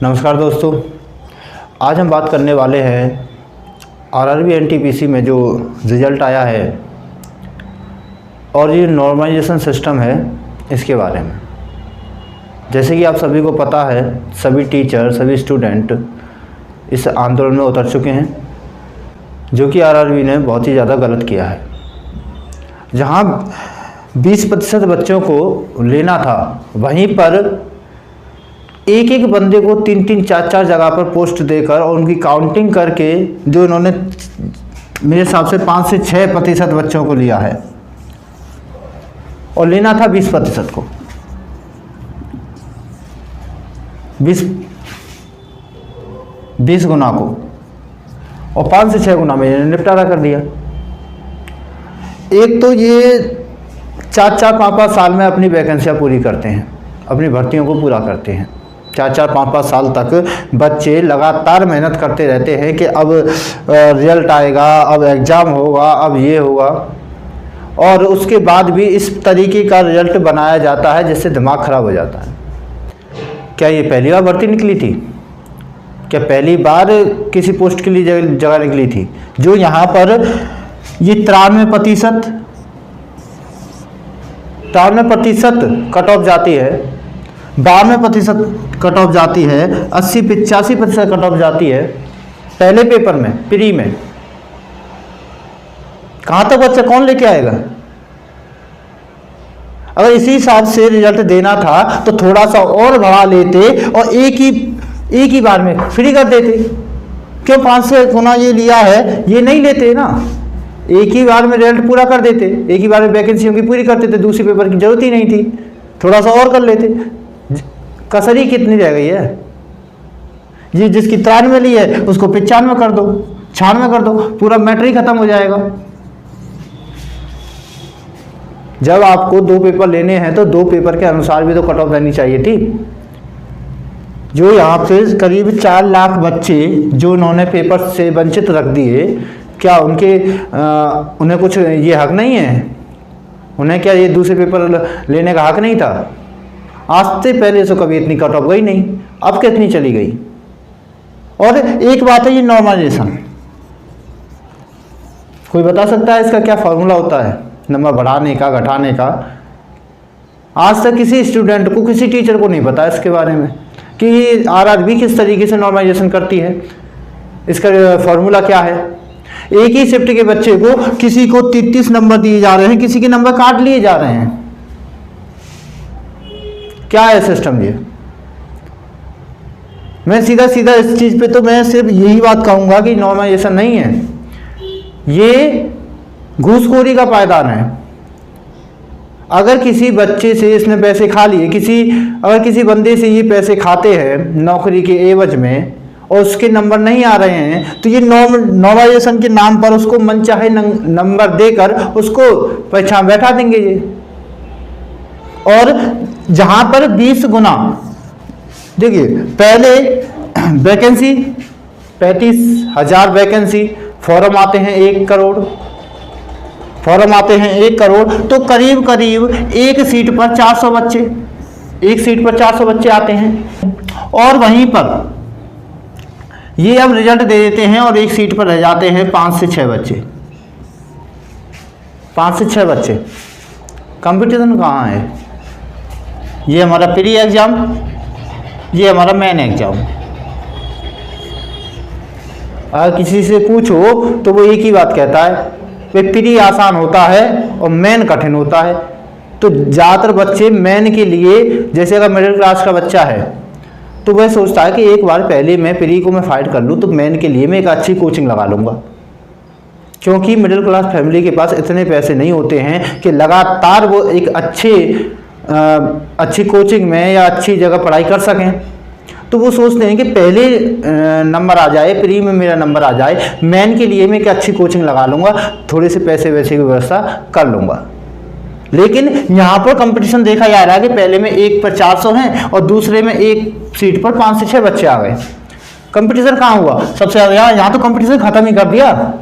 नमस्कार दोस्तों, आज हम बात करने वाले हैं आरआरबी एनटीपीसी में जो रिज़ल्ट आया है और ये नॉर्मलाइजेशन सिस्टम है इसके बारे में। जैसे कि आप सभी को पता है, सभी टीचर, सभी स्टूडेंट इस आंदोलन में उतर चुके हैं, जो कि आरआरबी ने बहुत ही ज़्यादा गलत किया है। जहाँ 20% बच्चों को लेना था, वहीं पर एक एक बंदे को 3-3, 4-4 जगह पर पोस्ट देकर और उनकी काउंटिंग करके जो इन्होंने मेरे हिसाब से 5 से 6% बच्चों को लिया है और लेना था 20% को। 20 गुना को और 5 से 6 गुना में इन्होंने निपटारा कर दिया। एक तो ये 4-4, 5-5 साल में अपनी वैकेंसियाँ पूरी करते हैं, अपनी भर्तियों को पूरा करते हैं। 4-4, 5-5 साल तक बच्चे लगातार मेहनत करते रहते हैं कि अब रिजल्ट आएगा, अब एग्ज़ाम होगा, अब ये होगा, और उसके बाद भी इस तरीके का रिजल्ट बनाया जाता है जिससे दिमाग ख़राब हो जाता है। क्या ये पहली बार भर्ती निकली थी? क्या पहली बार किसी पोस्ट के लिए जगह निकली थी? जो यहाँ पर ये 93% कट ऑफ जाती है, 92% कट ऑफ जाती है, 80-85% कट ऑफ जाती है पहले पेपर में, प्री में। कहाँ तक बच्चा कौन लेके आएगा? अगर इसी हिसाब से रिजल्ट देना था तो थोड़ा सा और बढ़ा लेते और एक ही बार में फ्री कर देते। क्यों 5 से गुना ये लिया है, ये नहीं लेते ना, एक ही बार में रिजल्ट पूरा कर देते, एक ही बार में वैकेंसियों की पूरी करते थे, दूसरी पेपर की जरूरत ही नहीं थी, थोड़ा सा और कर लेते। कसरी कितनी रह गई है? ये जिसकी 93 ली है उसको 95 कर दो, 96 कर दो, पूरा मैटर ही खत्म हो जाएगा। जब आपको 2 पेपर लेने हैं तो 2 पेपर के अनुसार भी तो कट ऑफ रहनी चाहिए थी। जो यहाँ पे करीब 4 लाख बच्चे जो उन्होंने पेपर से वंचित रख दिए, क्या उन्हें कुछ ये हक नहीं है? उन्हें क्या ये दूसरे पेपर लेने का हक नहीं था? आज से पहले से कभी इतनी कट ऑफ गई नहीं, अब कितनी चली गई। और एक बात है, ये नॉर्मलाइजेशन, कोई बता सकता है इसका क्या फॉर्मूला होता है नंबर बढ़ाने का, घटाने का? आज तक किसी स्टूडेंट को, किसी टीचर को नहीं पता इसके बारे में कि आरआरबी किस तरीके से नॉर्मलाइजेशन करती है, इसका फॉर्मूला क्या है। एक ही शिफ्ट के बच्चे को किसी को 33 नंबर दिए जा रहे हैं, किसी के नंबर काट लिए जा रहे हैं। क्या है सिस्टम ये? मैं सीधा इस चीज पे तो मैं सिर्फ यही बात कहूंगा कि नॉर्मलाइजेशन नहीं है, ये घूसखोरी का पायदान है। अगर किसी बच्चे से इसने पैसे खा लिए, अगर किसी बंदे से ये पैसे खाते हैं नौकरी के एवज में और उसके नंबर नहीं आ रहे हैं, तो ये नॉर्मलाइजेशन के नाम पर उसको मनचाहे नंबर देकर उसको पहचान बैठा देंगे ये। और जहां पर 20 गुना, देखिए पहले वैकेंसी 35,000 वैकेंसी, फॉर्म आते हैं 1 करोड़, फॉर्म आते हैं 1 करोड़, तो करीब एक सीट पर 400 बच्चे, एक सीट पर 400 बच्चे आते हैं। और वहीं पर ये अब रिजल्ट दे देते हैं और एक सीट पर रह जाते हैं 5 से 6 बच्चे, 5 से 6 बच्चे। कंपटीशन कहाँ है? ये हमारा प्री एग्जाम, ये हमारा मेन एग्जाम। अगर किसी से पूछो तो वो एक ही बात कहता है, वे प्री आसान होता है और मेन कठिन होता है। तो ज़्यादातर बच्चे मेन के लिए, जैसे अगर मिडिल क्लास का बच्चा है तो वह सोचता है कि एक बार पहले मैं प्री को मैं फाइट कर लूँ तो मेन के लिए मैं एक अच्छी कोचिंग लगा लूँगा, क्योंकि मिडिल क्लास फैमिली के पास इतने पैसे नहीं होते हैं कि लगातार वो एक अच्छी कोचिंग में या अच्छी जगह पढ़ाई कर सकें। तो वो सोचते हैं कि पहले नंबर आ जाए, प्री में मेरा नंबर आ जाए, मेन के लिए मैं एक अच्छी कोचिंग लगा लूँगा, थोड़े से पैसे वैसे की व्यवस्था कर लूँगा। लेकिन यहाँ पर कंपटीशन देखा जा रहा है कि पहले में 1 पर 400 हैं और दूसरे में एक सीट पर 5 से 6 बच्चे आ गए। कंपटीशन कहाँ हुआ? सबसे ज़्यादा यहाँ तो कंपटीशन खत्म ही कर दिया।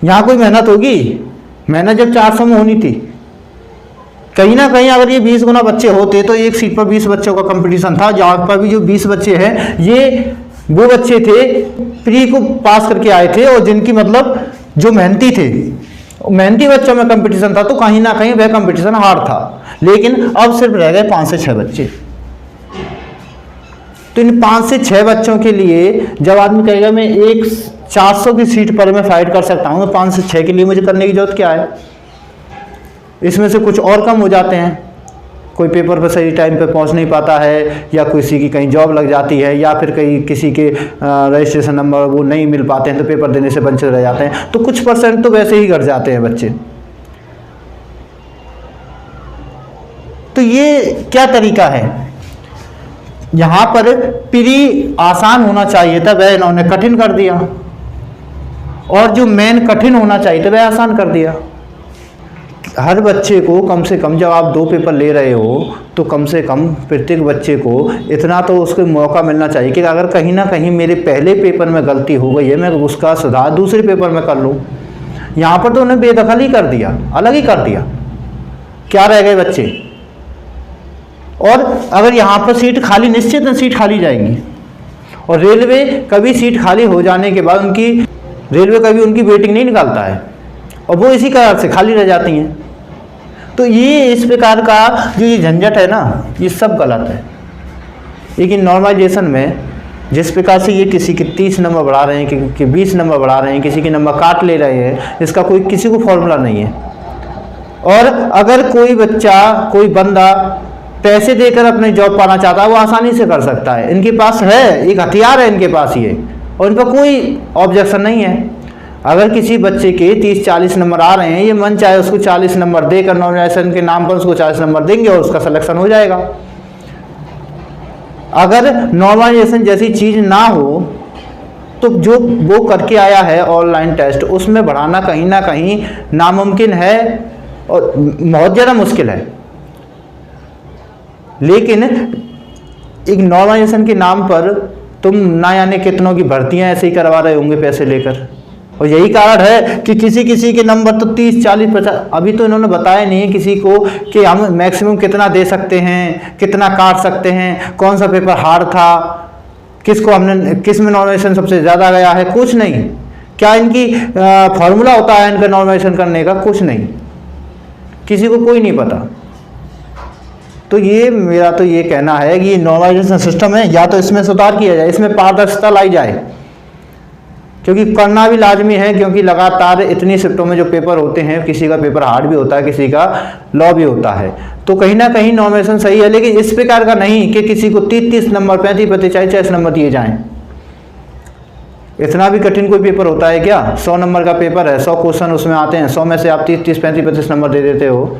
यहाँ कोई मेहनत होगी? मेहनत जब 400 में होनी थी कहीं ना कहीं अगर ये 20 गुना बच्चे होते तो एक सीट पर 20 बच्चों का कंपटीशन था। जहाँ पर भी जो 20 बच्चे हैं ये वो बच्चे थे प्री को पास करके आए थे और जिनकी मतलब जो मेहनती थे, मेहनती बच्चों में कंपटीशन था, तो कहीं ना कहीं वह कंपटीशन हार्ड था। लेकिन अब सिर्फ रह गए 5 से 6 बच्चे। तो इन 5 से 6 बच्चों के लिए जब आदमी कहेगा मैं एक 400 की सीट पर मैं फाइट कर सकता हूँ, तो 5 से 6 के लिए मुझे करने की जरूरत क्या है? इसमें से कुछ और कम हो जाते हैं, कोई पेपर पर सही टाइम पे पहुंच नहीं पाता है, या किसी की कहीं जॉब लग जाती है, या फिर कहीं किसी के रजिस्ट्रेशन नंबर वो नहीं मिल पाते हैं तो पेपर देने से वंचित रह जाते हैं। तो कुछ परसेंट तो वैसे ही घट जाते हैं बच्चे। तो ये क्या तरीका है? यहाँ पर प्री आसान होना चाहिए था, वह इन्होंने कठिन कर दिया, और जो मेन कठिन होना चाहिए था वह आसान कर दिया। हर बच्चे को कम से कम, जब आप 2 पेपर ले रहे हो तो कम से कम प्रत्येक बच्चे को इतना तो उसको मौका मिलना चाहिए कि अगर कहीं ना कहीं मेरे पहले पेपर में गलती हो गई है, मैं उसका सुधार दूसरे पेपर में कर लूँ। यहाँ पर तो उन्हें बेदखल ही कर दिया, अलग ही कर दिया। क्या रह गए बच्चे? और अगर यहाँ पर सीट खाली, निश्चित सीट खाली जाएंगी, और रेलवे कभी सीट खाली हो जाने के बाद रेलवे कभी उनकी वेटिंग नहीं निकालता है, और वो इसी कारण से खाली रह जाती हैं। तो ये इस प्रकार का जो ये झंझट है ना, ये सब गलत है। लेकिन नॉर्मलाइजेशन में जिस प्रकार से ये किसी के 30 नंबर बढ़ा रहे हैं, कि 20 नंबर बढ़ा रहे हैं, किसी के नंबर काट ले रहे हैं, इसका कोई किसी को फॉर्मूला नहीं है। और अगर कोई बच्चा, कोई बंदा पैसे देकर अपने जॉब पाना चाहता है, वो आसानी से कर सकता है। इनके पास है, एक हथियार है इनके पास ये, और इन पर कोई ऑब्जेक्शन नहीं है। अगर किसी बच्चे के 30-40 नंबर आ रहे हैं, ये मन चाहे उसको 40 नंबर देकर नॉमिनेशन के नाम पर उसको 40 नंबर देंगे और उसका सिलेक्शन हो जाएगा। अगर नॉर्मलाइजेशन जैसी चीज़ ना हो तो जो वो करके आया है ऑनलाइन टेस्ट, उसमें बढ़ाना कहीं ना कहीं नामुमकिन है और बहुत ज़्यादा मुश्किल है। लेकिन एक नॉर्मलाइजेशन के नाम पर तुम ना जाने कितनों की भर्तियां ऐसे ही करवा रहे होंगे पैसे लेकर, और यही कारण है कि किसी के नंबर तो 30, 40, 50, अभी तो इन्होंने बताया नहीं है किसी को कि हम मैक्सिमम कितना दे सकते हैं, कितना काट सकते हैं, कौन सा पेपर हार्ड था, किस में नॉर्मलाइजेशन सबसे ज़्यादा गया है, कुछ नहीं। क्या इनकी फॉर्मूला होता है इनका नॉर्मलाइजेशन करने का? कुछ नहीं, किसी को कोई नहीं पता। तो ये मेरा तो ये कहना है कि नॉर्मलाइजेशन सिस्टम है, या तो इसमें सुधार किया जाए, इसमें पारदर्शिता लाई जाए, क्योंकि करना भी लाजमी है। क्योंकि लगातार इतनी शिफ्टों में जो पेपर होते हैं, किसी का पेपर हार्ड भी होता है, किसी का लॉ भी होता है, तो कहीं ना कहीं नॉर्मलाइजेशन सही है। लेकिन इस प्रकार का नहीं कि किसी को 30-30 नंबर, 35-35, 40-40 नंबर दिए जाएं। इतना भी कठिन कोई पेपर होता है क्या? 100 नंबर का पेपर है, 100 क्वेश्चन उसमें आते हैं, 100 में से आप 30-30, 35-35 नंबर दे देते हो,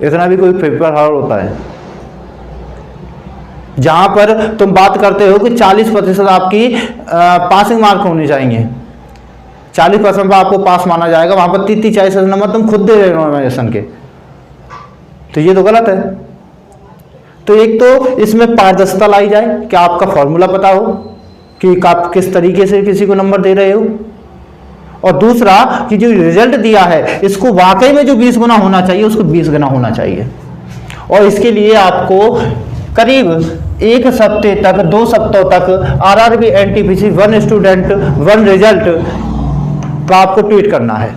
इतना भी कोई पेपर हार्ड होता है? जहां पर तुम बात करते हो कि 40% आपकी पासिंग मार्क होने चाहिए, 40% पर आपको पास माना जाएगा, वहां पर 30-40 नंबर तुम खुद दे रहे हो नॉर्मलाइजेशन के, तो ये तो गलत है। तो एक तो इसमें पारदर्शिता लाई जाए कि आपका फॉर्मूला पता हो कि आप किस तरीके से किसी को नंबर दे रहे हो, और दूसरा कि जो रिजल्ट दिया है इसको वाकई में जो 20 गुना होना चाहिए उसको 20 गुना होना चाहिए। और इसके लिए आपको करीब 1 हफ्ते तक, 2 सप्ताह तक आरआरबी एनटीपीसी 1 स्टूडेंट 1 रिजल्ट का आपको ट्वीट करना है,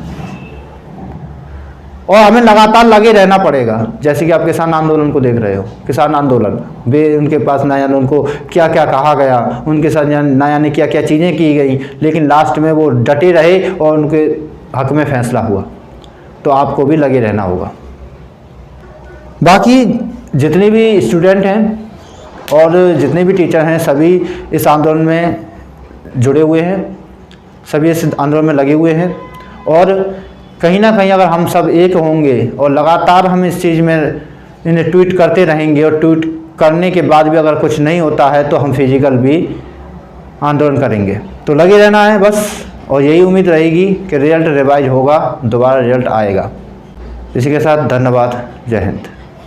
और हमें लगातार लगे रहना पड़ेगा। जैसे कि आप किसान आंदोलन को देख रहे हो, किसान आंदोलन वे उनके पास ना जाने उनको क्या क्या कहा गया, उनके साथ ना जाने क्या क्या चीज़ें की गई, लेकिन लास्ट में वो डटे रहे और उनके हक में फैसला हुआ। तो आपको भी लगे रहना होगा। बाकी जितने भी स्टूडेंट हैं और जितने भी टीचर हैं, सभी इस आंदोलन में जुड़े हुए हैं, सभी इस आंदोलन में लगे हुए हैं। और कहीं ना कहीं अगर हम सब एक होंगे और लगातार हम इस चीज़ में इन्हें ट्वीट करते रहेंगे, और ट्वीट करने के बाद भी अगर कुछ नहीं होता है तो हम फिजिकल भी आंदोलन करेंगे। तो लगे रहना है बस, और यही उम्मीद रहेगी कि रिजल्ट रिवाइज होगा, दोबारा रिजल्ट आएगा। इसी के साथ धन्यवाद, जय हिंद।